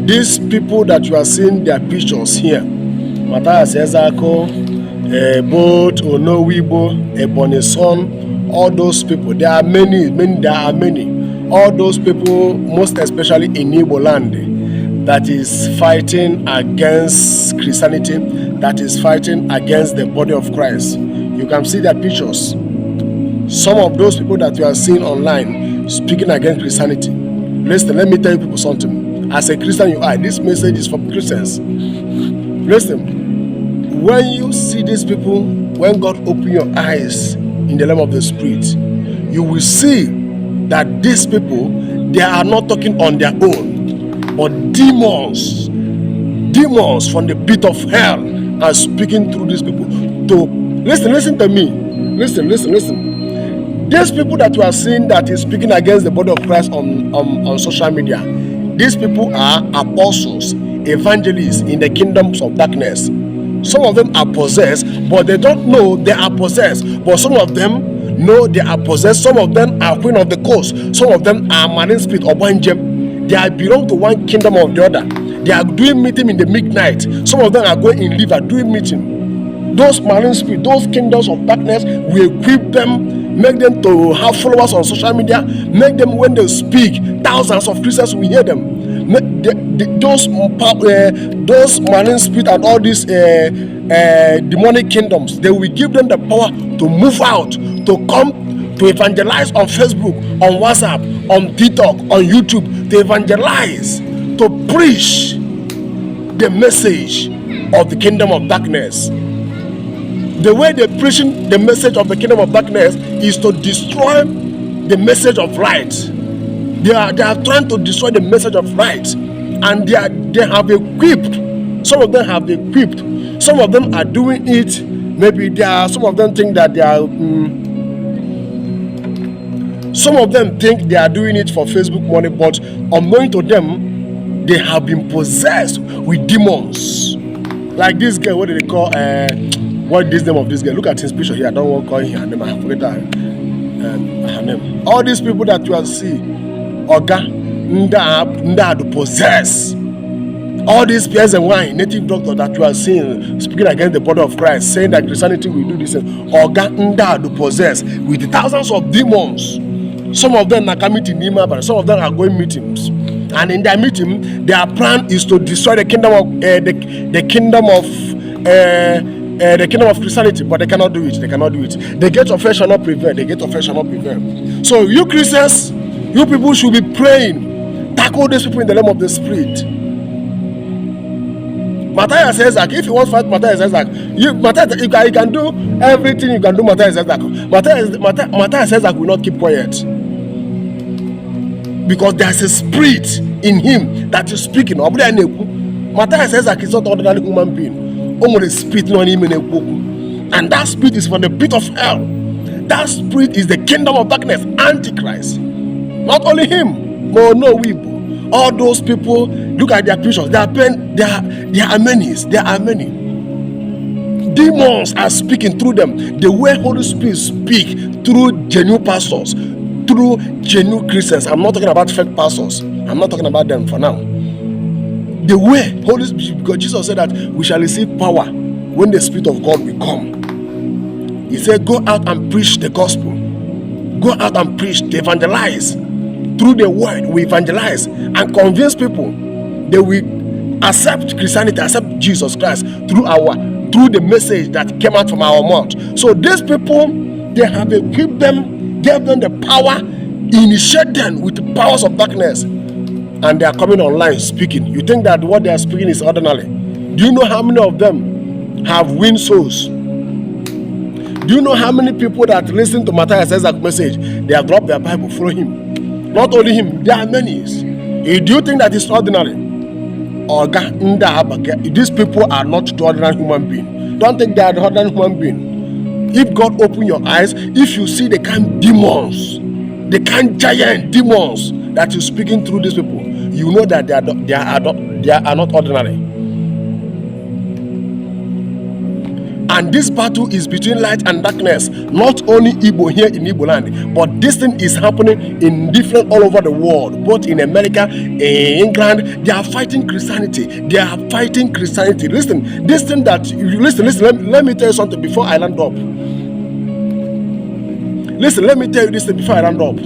These people that you are seeing their pictures here, Matthias Ezako, Boat, Onowibo, Eboneson, all those people, there are many. All those people, most especially in Igbo land, that is fighting against Christianity, that is fighting against the body of Christ. You can see their pictures. Some of those people that you are seeing online speaking against Christianity. Listen, let me tell you people something. As a Christian you are, this message is for Christians. Listen, when you see these people, when God open your eyes in the realm of the Spirit, you will see that these people, they are not talking on their own, but demons from the pit of hell are speaking through these people. To listen to me. Listen. These people that you are seeing that is speaking against the body of Christ on social media, these people are apostles, evangelists in the kingdoms of darkness. Some of them are possessed, but they don't know they are possessed. But some of them know they are possessed. Some of them are queen of the coast. Some of them are marine spirit or banjem. They belong to one kingdom or the other. They are doing meeting in the midnight. Some of them are going in liver doing meeting. Those marine spirit, those kingdoms of darkness, we equip them, make them to have followers on social media, make them, when they speak, thousands of Christians will hear them. Those marine spirit and all these demonic kingdoms, they will give them the power to move out, to come to evangelize on Facebook, on WhatsApp, on TikTok, on YouTube, to evangelize, to preach the message of the kingdom of darkness. The way they're preaching the message of the kingdom of darkness is to destroy the message of light. They are trying to destroy the message of light, and they have equipped. Some of them have equipped. Some of them are doing it. Maybe some of them think that they are. Some of them think they are doing it for Facebook money, but unknowing to them, they have been possessed with demons. Like this girl, what do they call? What is the name of this girl? Look at his picture here. I don't want to call her name. I forget her name. All these people that you are see, Oga, Nda to possess. All these peers and wine, native doctor that you are seeing speaking against the body of Christ, saying that Christianity will do this. Oga, Nda to possess with the thousands of demons. Some of them are coming to Nima, but some of them are going meetings. And in their meeting, their plan is to destroy the kingdom of the kingdom of Christianity, but they cannot do it. The gate of flesh shall not prevail. So you Christians, you people should be praying. Tackle these people in the name of the Spirit. Matthias says that if you want to fight Matthias says that you can do everything you can do. Matthias says that will not keep quiet, because there's a spirit in him that is speaking. Matthias says that he's not an ordinary human being. Only spirit, and that spirit is from the pit of hell. That spirit is the kingdom of darkness, Antichrist. Not only him, but no people. All those people, look at their pictures. There are many. Demons are speaking through them. The way Holy Spirit speak through genuine pastors, through genuine Christians. I'm not talking about fake pastors. I'm not talking about them for now. The way Holy Spirit, because Jesus said that we shall receive power when the Spirit of God will come. He said, go out and preach the gospel. Go out and preach, to evangelize. Through the word, we evangelize and convince people. They will accept Christianity, accept Jesus Christ through the message that came out from our mouth. So these people, they have equipped them, gave them the power, initiate them with the powers of darkness. And they are coming online speaking. You think that what they are speaking is ordinary? Do you know how many of them have win souls? Do you know how many people that listen to Matthias Ezek's message, they have dropped their Bible, follow him? Not only him, there are many. Do you think that is ordinary? These people are not ordinary human beings. Don't think they are ordinary human beings. If God open your eyes, if you see the kind demons, the kind giant demons that is speaking through these people, you know that they are not ordinary. And And this battle is between light and darkness, not only Igbo here in Igbo land, but this thing is happening in different all over the world, both in America, in England. They are fighting Christianity. They are fighting Christianity. Listen, this thing that listen, let me tell you something before I land up. Listen, let me tell you this thing before I land up.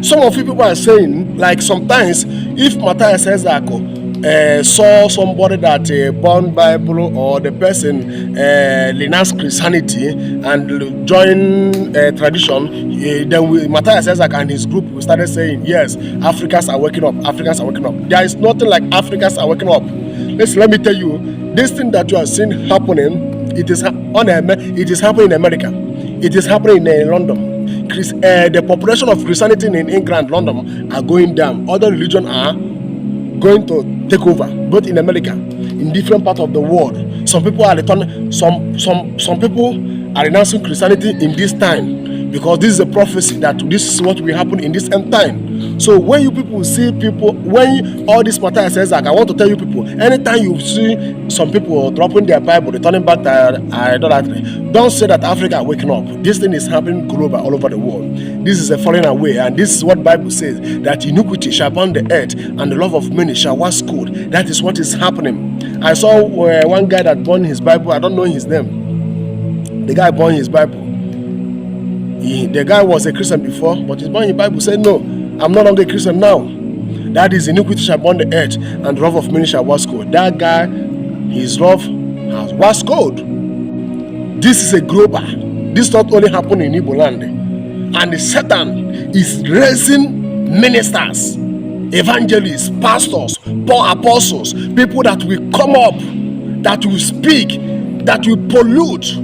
Some of you people are saying, like, sometimes if Matthias Ezako saw somebody that born Bible, or the person renounced Christianity and joined tradition, then Matthias Ezak and his group started saying, yes, Africans are waking up, Africans are waking up. There is nothing like Africans are waking up. Listen, let me tell you, this thing that you are seeing happening, it is happening in America. It is happening in London. The population of Christianity in England, London are going down. Other religions are going to take over, both in America, in different parts of the world. Some people are returning, some people are renouncing Christianity in this time, because this is a prophecy that this is what will happen in this end time. So when you people see people, when all this matter says, like, I want to tell you people, anytime you see some people dropping their Bible, returning back to idolatry, don't say that Africa are waking up. This thing is happening global, all over the world. This is a falling away, and this is what Bible says, that iniquity shall burn the earth, and the love of many shall wax cold. That is what is happening. I saw one guy that burned his Bible. I don't know his name. The guy burned his Bible. The guy was a Christian before, but he burned his Bible. Said, no, I'm no longer a Christian now. That is, iniquity shall burn the earth, and the love of many shall wax cold. That guy, his love has waxed cold. This is a global. This not only happen in Igbo land. And Satan is raising ministers, evangelists, pastors, apostles, people that will come up, that will speak, that will pollute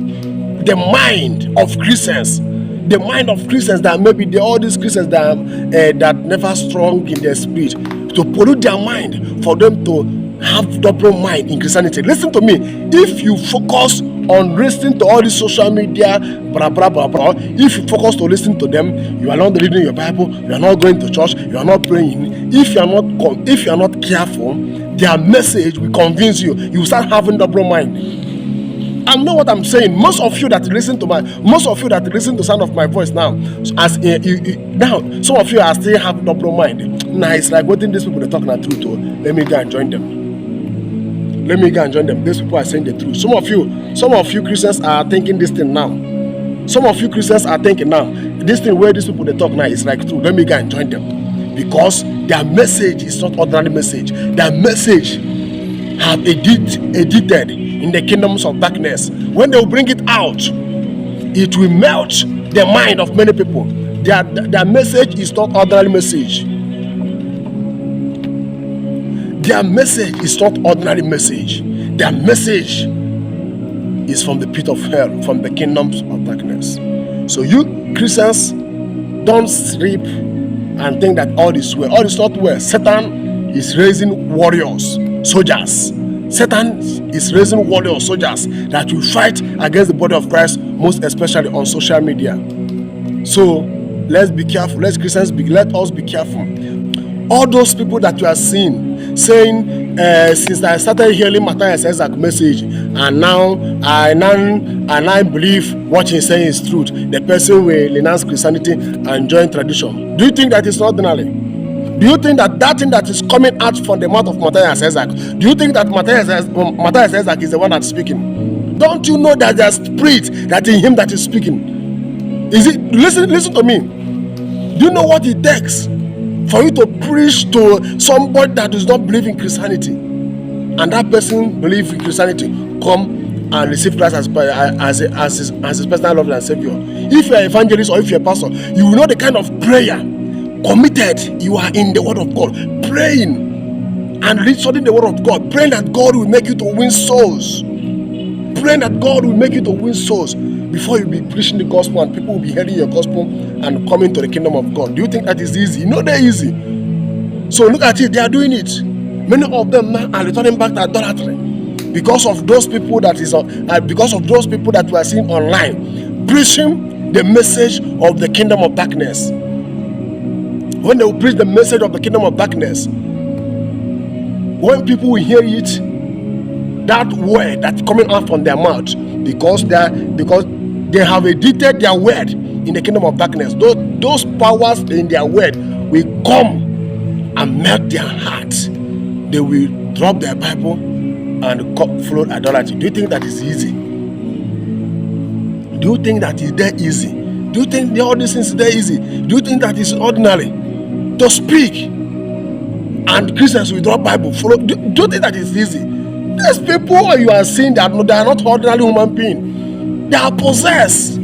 the mind of Christians. The mind of Christians, that maybe all these Christians that never strong in their spirit, to pollute their mind, for them to have double mind in Christianity. Listen to me. If you focus on listening to all this social media, blah blah blah blah, if you focus to listen to them, you are not reading your Bible, you are not going to church, you are not praying. If you are not careful, their message will convince you. You will start having double mind. I know what I'm saying. Most of you that listen to sound of my voice now, as now, some of you are still have double mind. Now it's like, what these people are talking the truth. Oh, let me go and join them. Let me go and join them. These people are saying the truth. Some of you Christians are thinking this thing now. Some of you Christians are thinking now, this thing where these people they talk now is like true. Let me go and join them, because their message is not ordinary message. Their message have edited in the kingdoms of darkness. When they will bring it out, it will melt the mind of many people. Their message is not ordinary message. Their message is not ordinary message. Their message is from the pit of hell, from the kingdoms of darkness. So you Christians, don't sleep and think that all is well. All is not well. Satan is raising warriors, soldiers. Satan is raising warriors, soldiers that will fight against the body of Christ, most especially on social media. So let's be careful. Let us be careful. All those people that you are seeing saying, since I started hearing Matthias Ezak's message, and now I believe what he's saying is truth, the person will renounce Christianity and join tradition. Do you think that is ordinary? Do you think that thing that is coming out from the mouth of Matthias Ezak, do you think that Matthias Ezak is the one that's speaking? Don't you know that there's spirit that in him that is speaking? Listen to me. Do you know what it takes for you to preach to somebody that does not believe in Christianity, and that person believes in Christianity, come and receive Christ as his personal Lord and Savior? If you're an evangelist or if you're a pastor, you will know the kind of prayer committed you are in the word of God, praying and studying the word of God, praying that God will make you to win souls, praying that God will make you to win souls before you be preaching the gospel and people will be hearing your gospel and coming to the kingdom of God. Do you think that is easy? No, they're easy. So look at it, they are doing it. Many of them now are returning back to idolatry because of those people that we are seeing online preaching the message of the kingdom of darkness. When they will preach the message of the kingdom of darkness, when people will hear it, that word that's coming out from their mouth, because they have edited their word in the kingdom of darkness. Those powers in their word will come and melt their hearts. They will drop their Bible and follow idolatry. Do you think that is easy? Do you think that is there easy? Do you think all these things is there easy? Do you think that is ordinary to speak and Christians will drop Bible? Follow? Do you think that is easy? These people you are seeing that they are not ordinary human beings. They are possessed.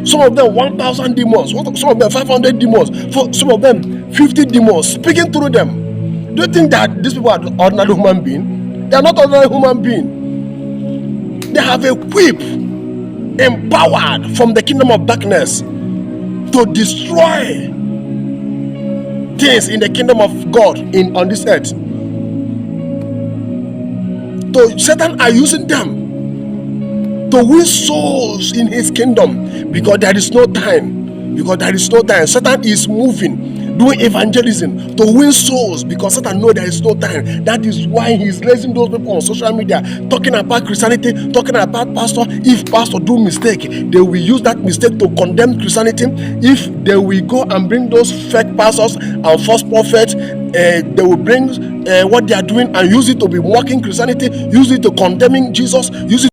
Some of them 1,000 demons, some of them 500 demons, for some of them 50 demons speaking through them. Do you think that these people are ordinary human beings? They are not ordinary human beings. They have equipped, empowered from the kingdom of darkness to destroy things in the kingdom of God on this earth. So Satan are using them to win souls in his kingdom, because there is no time. Satan is moving, doing evangelism to win souls, because Satan knows there is no time. That is why he is raising those people on social media talking about Christianity, talking about pastor. If pastor do mistake, they will use that mistake to condemn Christianity. If they will go and bring those fake pastors and false prophets, they will bring what they are doing and use it to be mocking Christianity, use it to condemning Jesus, use it